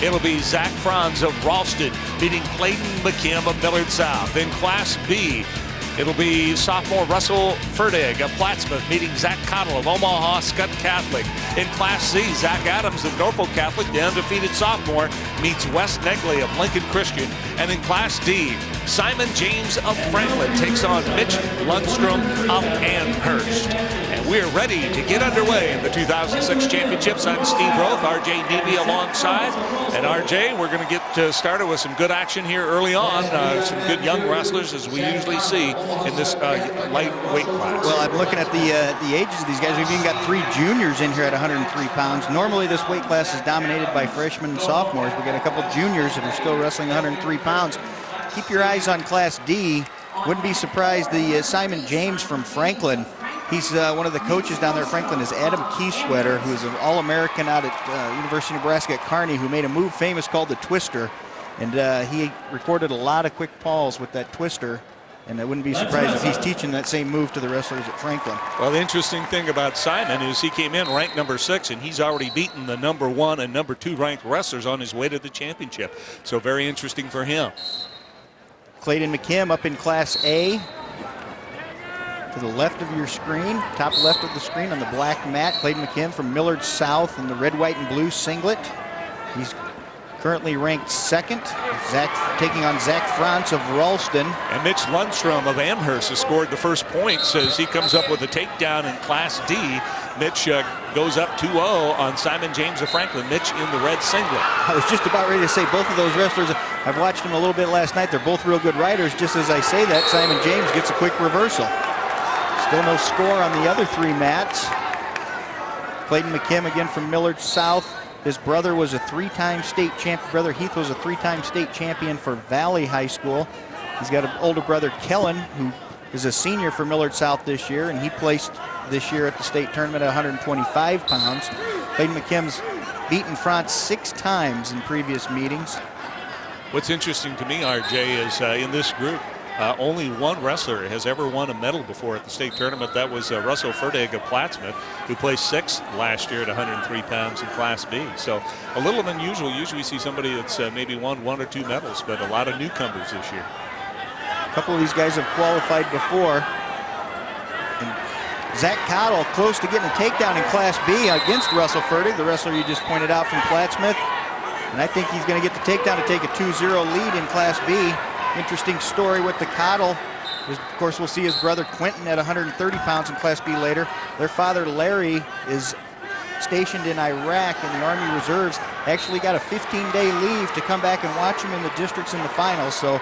it'll be Zach Fronce of Ralston meeting Clayden McKim of Millard South. In Class B, it'll be sophomore Russell Ferdig of Plattsmouth meeting Zach Cottle of Omaha Skutt Catholic. In Class C, Zach Adams of Norfolk Catholic, the undefeated sophomore, meets West Negley of Lincoln Christian. And in Class D, Simon James of Franklin takes on Mitch Lundstrom of Amherst. And we're ready to get underway in the 2006 championships. I'm Steve Roth, RJ Neebe alongside. And RJ, we're going to get started with some good action here early on. Some good young wrestlers, as we usually see in this lightweight class. Well, I'm looking at the ages of these guys. We've even got 3 juniors in here at 103 pounds. Normally this weight class is dominated by freshmen and sophomores. We've got a couple juniors that are still wrestling 103 pounds. Keep your eyes on Class D. Wouldn't be surprised, the Simon James from Franklin. He's one of the coaches down there at Franklin is Adam Kieschwetter, who's an All-American out at University of Nebraska at Kearney, who made a move famous called the Twister. And he recorded a lot of quick falls with that Twister. And I wouldn't be surprised if he's teaching that same move to the wrestlers at Franklin. Well, the interesting thing about Simon is he came in ranked number 6, and he's already beaten the number 1 and number 2 ranked wrestlers on his way to the championship. So very interesting for him. Clayden McKim up in Class A. To the left of your screen, top left of the screen on the black mat, Clayden McKim from Millard South in the red, white, and blue singlet. He's currently ranked 2nd. Taking on Zach Fronce of Ralston. And Mitch Lundstrom of Amherst has scored the first points as he comes up with a takedown in Class D. Mitch goes up 2-0 on Simon James of Franklin. Mitch in the red singlet. I was just about ready to say both of those wrestlers, I've watched them a little bit last night. They're both real good riders. Just as I say that, Simon James gets a quick reversal. Still no score on the other 3 mats. Clayden McKim again from Millard South. His brother was a 3-time state champion. Brother Heath was a 3-time state champion for Valley High School. He's got an older brother, Kellen, who is a senior for Millard South this year, and he placed this year at the state tournament at 125 pounds. Clayden McKim's beaten Fronce 6 times in previous meetings. What's interesting to me, RJ, is in this group, only one wrestler has ever won a medal before at the state tournament. That was Russell Ferdig of Plattsmouth, who placed 6th last year at 103 pounds in Class B. So a little unusual. Usually we see somebody that's maybe won 1 or 2 medals, but a lot of newcomers this year. A couple of these guys have qualified before. And Zach Cottle close to getting a takedown in Class B against Russell Ferdig, the wrestler you just pointed out from Plattsmouth. And I think he's going to get the takedown to take a 2-0 lead in Class B. Interesting story with the Cottle. Of course, we'll see his brother Quentin at 130 pounds in Class B later. Their father Larry is stationed in Iraq in the Army Reserves. Actually got a 15-day leave to come back and watch him in the districts in the finals. So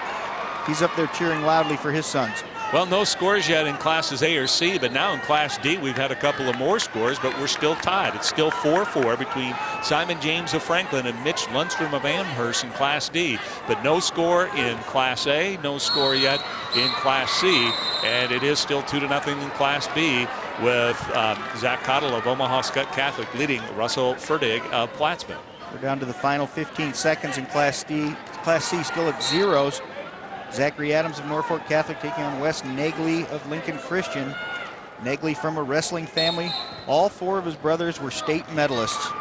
he's up there cheering loudly for his sons. Well, no scores yet in Classes A or C, but now in Class D we've had a couple of more scores, but we're still tied. It's still 4-4 between Simon James of Franklin and Mitch Lundstrom of Amherst in Class D. But no score in Class A, no score yet in Class C, and it is still 2-0 in Class B with Zach Cottle of Omaha Skutt Catholic leading Russell Ferdig of Plattsmouth. We're down to the final 15 seconds in Class D. Class C still at 0s. Zachary Adams of Norfolk Catholic taking on West Negley of Lincoln Christian. Negley from a wrestling family. All 4 of his brothers were state medalists.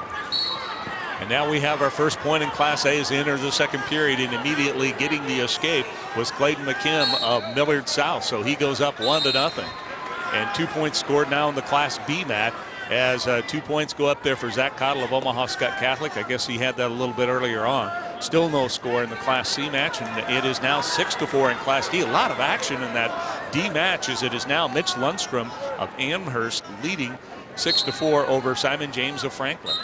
And now we have our first point in Class A as they enter the second period, and immediately getting the escape was Clayden McKim of Millard South. So he goes up 1-0. And 2 points scored now in the Class B mat as 2 points go up there for Zach Cottle of Omaha Skutt Catholic. I guess he had that a little bit earlier on. Still no score in the Class C match, and it is now 6-4 in Class D. A lot of action in that D match as it is now Mitch Lundstrom of Amherst leading 6-4 over Simon James of Franklin.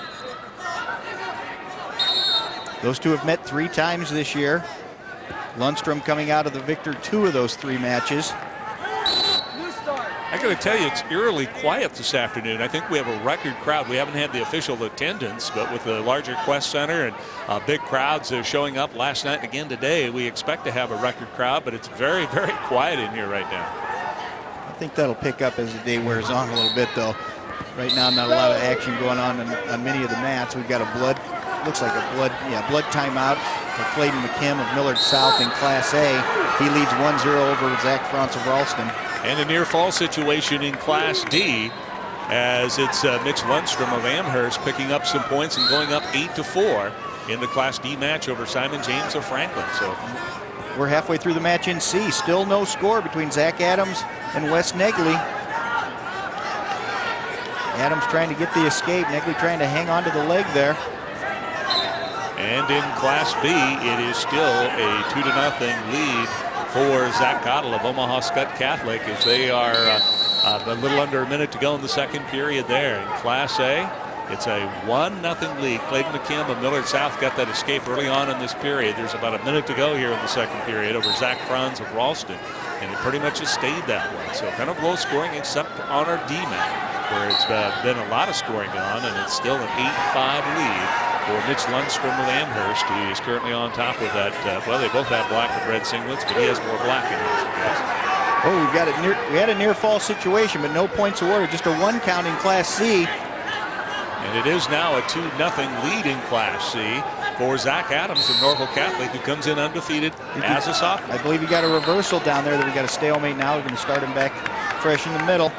Those 2 have met 3 times this year. Lundstrom coming out of the victor 2 of those 3 matches. I got to tell you, it's eerily quiet this afternoon. I think we have a record crowd. We haven't had the official attendance, but with the larger Quest Center and big crowds showing up last night and again today, we expect to have a record crowd, but it's very, very quiet in here right now. I think that'll pick up as the day wears on a little bit, though. Right now, not a lot of action going on many of the mats. We've got a blood timeout for Clayden McKim of Millard South in Class A. He leads 1-0 over Zach Fronce of Ralston. And a near fall situation in Class D as it's Mitch Lundstrom of Amherst picking up some points and going up 8-4. in the Class D match over Simon James of Franklin. So we're halfway through the match in C. Still no score between Zach Adams and Wes Negley. Adams trying to get the escape. Negley trying to hang on to the leg there. And in Class B, it is still a 2-0 lead for Zach Cottle of Omaha Skutt Catholic, as they are a little under a minute to go in the second period there. In Class A, it's a 1-0 lead. Clayden McKim of Millard South got that escape early on in this period. There's about a minute to go here in the second period over Zach Fronce of Ralston, and it pretty much has stayed that way. So kind of low scoring except on our D mat, where it's been a lot of scoring on, and it's still an 8-5 lead for Mitch Lundstrom of Amherst, who is currently on top of that. Well, they both have black and red singlets, but he has more black in his, I guess. Oh, we had a near fall situation, but no points awarded. Just a 1 count in Class C. And it is now a 2-0 lead in Class C for Zach Adams of Norfolk Catholic, who comes in undefeated as a sophomore. I believe he got a reversal down there that we got a stalemate now. We're going to start him back fresh in the middle.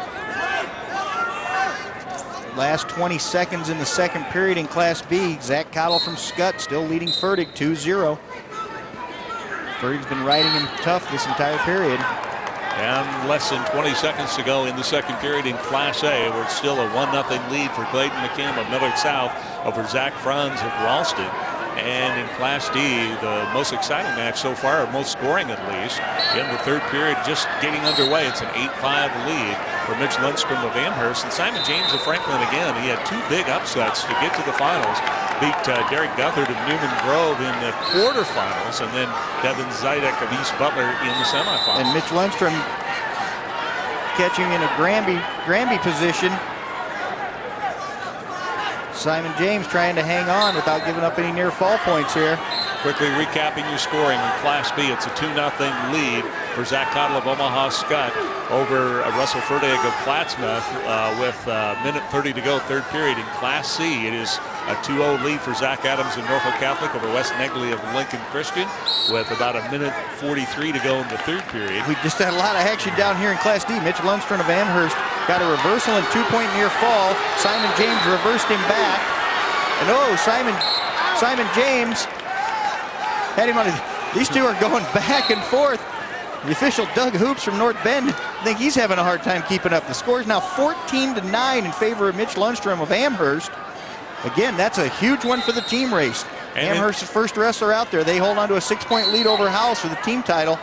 Last 20 seconds in the second period in Class B. Zach Cottle from Skutt still leading Ferdig 2-0. Ferdig's been riding him tough this entire period. And less than 20 seconds to go in the second period in Class A, where it's still a 1-0 lead for Clayden McKim of Millard South over Zach Fronce of Ralston. And in Class D, the most exciting match so far, or most scoring at least, in the third period just getting underway. It's an 8-5 lead for Mitch Lundstrom of Amherst. And Simon James of Franklin again, he had 2 big upsets to get to the finals. Beat Derek Guthard of Newman Grove in the quarterfinals, and then Devin Zidek of East Butler in the semifinals. And Mitch Lundstrom catching in a Granby position. Simon James trying to hang on without giving up any near fall points here. Quickly recapping your scoring in Class B, it's a 2-0 lead for Zach Cottle of Omaha Skutt over Russell Ferdig of Plattsmouth with minute 30 to go, third period. In Class C, it is a 2-0 lead for Zach Adams of Norfolk Catholic over Wes Negley of Lincoln Christian with about a minute 43 to go in the third period. We just had a lot of action down here in Class D. Mitch Lundstrom of Amherst got a reversal and 2-point near fall. Simon James reversed him back. And Simon James had him on his, these two are going back and forth. The official Doug Hoops from North Bend, I think he's having a hard time keeping up. The score is now 14-9 in favor of Mitch Lundstrom of Amherst. Again, that's a huge one for the team race. And Amherst's the first wrestler out there. They hold on to a 6-point lead over House for the team title.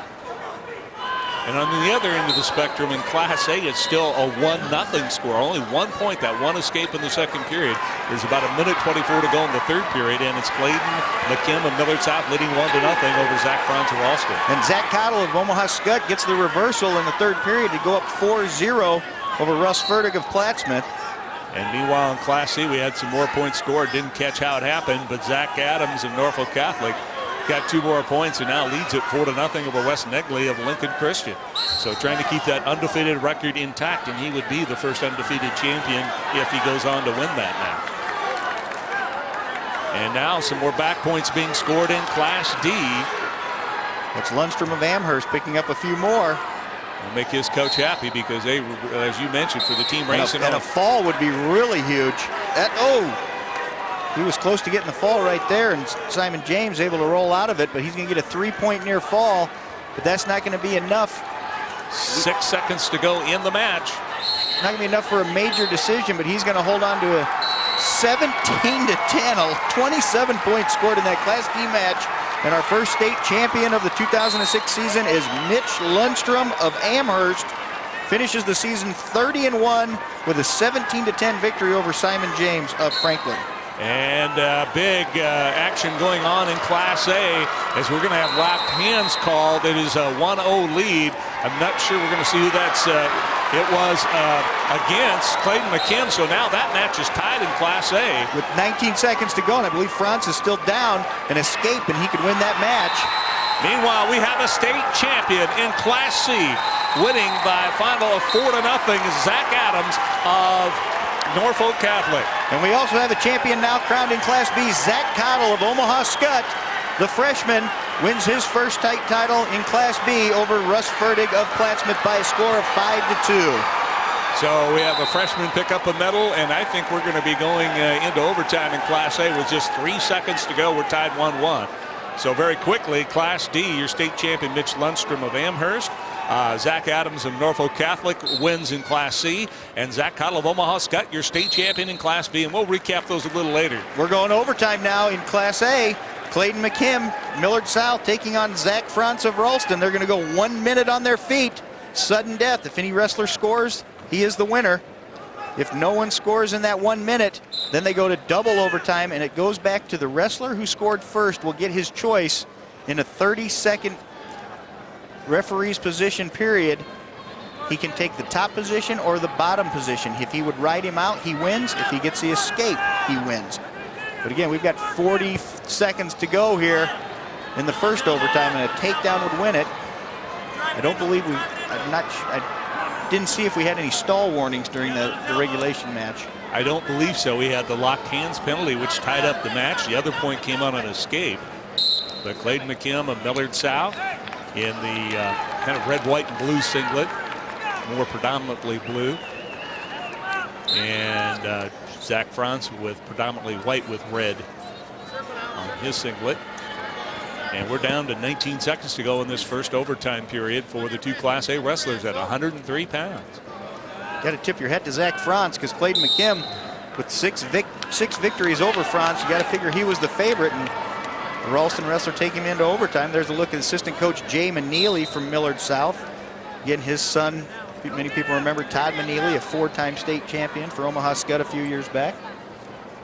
And on the other end of the spectrum in Class A, it's still a 1-0 score. Only 1 point, that one escape in the second period. There's about a minute 24 to go in the third period, and it's Clayden McKim of Millard South leading 1-0 over Zach Fronce of Ralston. And Zach Cottle of Omaha Skutt gets the reversal in the third period to go up 4-0 over Russ Ferdig of Plattsmouth. And meanwhile in Class C, we had some more points scored. Didn't catch how it happened, but Zach Adams of Norfolk Catholic got 2 more points and now leads it 4-0 over Wes Negley of Lincoln Christian. So trying to keep that undefeated record intact, and he would be the first undefeated champion if he goes on to win that now. And now some more back points being scored in Class D. That's Lundstrom of Amherst picking up a few more. Will make his coach happy because they, as you mentioned, for the team racing. And a fall would be really huge. He was close to getting the fall right there, and Simon James able to roll out of it, but he's going to get a 3-point near fall, but that's not going to be enough. 6 seconds to go in the match. Not going to be enough for a major decision, but he's going to hold on to a 17-10, a 27 points scored in that Class D match. And our first state champion of the 2006 season is Mitch Lundstrom of Amherst. Finishes the season 30-1 with a 17-10 victory over Simon James of Franklin. And big action going on in Class A as we're going to have lapped hands called. It is a 1-0 lead. I'm not sure we're going to see who that's. It was against Clayden McKim, so now that match is tied in Class A. With 19 seconds to go, and I believe Fronce is still down, an escape, and he could win that match. Meanwhile, we have a state champion in Class C, winning by a final of 4-0, Zach Adams of Norfolk Catholic. And we also have a champion now crowned in Class B, Zach Cottle of Omaha Skutt. The freshman wins his first state title in Class B over Russ Ferdig of Plattsmouth by a score of 5-2. So we have a freshman pick up a medal, and I think we're going to be going into overtime in Class A with just 3 seconds to go. We're tied 1-1. So very quickly, Class D, your state champion Mitch Lundstrom of Amherst. Zach Adams of Norfolk Catholic wins in Class C. And Zach Cottle of Omaha Skutt, your state champion in Class B. And we'll recap those a little later. We're going overtime now in Class A. Clayden McKim, Millard South, taking on Zach Fronce of Ralston. They're going to go 1 minute on their feet. Sudden death. If any wrestler scores, he is the winner. If no one scores in that 1 minute, then they go to double overtime, and it goes back to the wrestler who scored first will get his choice in a 30-second referee's position period. He can take the top position or the bottom position. If he would ride him out, he wins. If he gets the escape, he wins. But again, we've got 40 seconds to go here in the first overtime, and a takedown would win it. I don't believe I didn't see if we had any stall warnings during the regulation match. I don't believe so. We had the locked hands penalty, which tied up the match. The other point came on an escape. But Clayden McKim of Millard South in the kind of red, white, and blue singlet, more predominantly blue. And Zach Fronce with predominantly white with red on his singlet. And we're down to 19 seconds to go in this first overtime period for the two Class A wrestlers at 103 pounds. Got to tip your hat to Zach Fronce, because Clayden McKim with six victories over Fronce. You got to figure he was the favorite, and the Ralston wrestler take him into overtime. There's a look at assistant coach Jay Negley from Millard South. Again, his son, many people remember Todd Negley, a 4-time state champion for Omaha Skutt a few years back.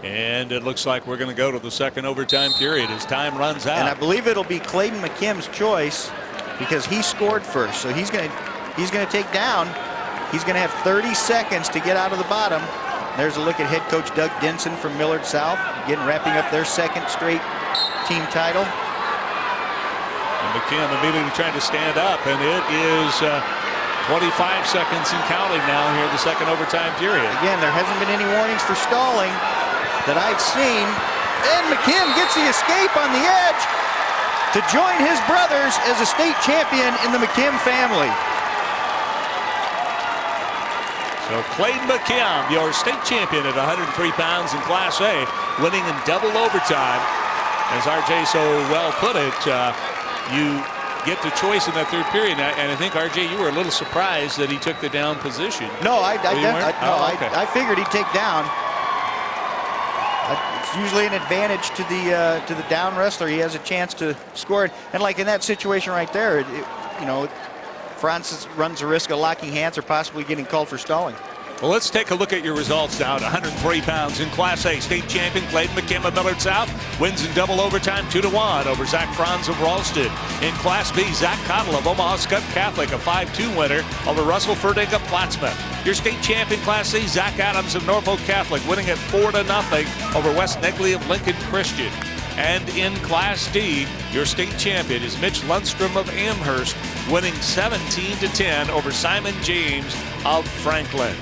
And it looks like we're going to go to the second overtime period as time runs out. And I believe it'll be Clayden McKim's choice, because he scored first. So he's going to take down. He's going to have 30 seconds to get out of the bottom. There's a look at head coach Doug Denson from Millard South, again wrapping up their second straight team title. And McKim immediately trying to stand up, and it is 25 seconds and counting now here in the second overtime period. Again, there hasn't been any warnings for stalling that I've seen. And McKim gets the escape on the edge to join his brothers as a state champion in the McKim family. So Clayden McKim, your state champion at 103 pounds in Class A, winning in double overtime. As RJ so well put it, you get the choice in that third period. And I think, RJ, you were a little surprised that he took the down position. No, I figured he'd take down. It's usually an advantage to the down wrestler. He has a chance to score it. And like in that situation right there, you know, Fronce runs the risk of locking hands or possibly getting called for stalling. Well, let's take a look at your results now. At 103 pounds in Class A, state champion Clayden McKim of Millard South wins in double overtime 2-1 over Zach Fronce of Ralston. In Class B, Zach Cottle of Omaha Skutt Catholic, a 5-2 winner over Russell Ferdig of Plattsmouth. Your state champion Class C, Zach Adams of Norfolk Catholic, winning at 4-0 over West Negley of Lincoln Christian. And in Class D, your state champion is Mitch Lundstrom of Amherst, winning 17-10 over Simon James of Franklin.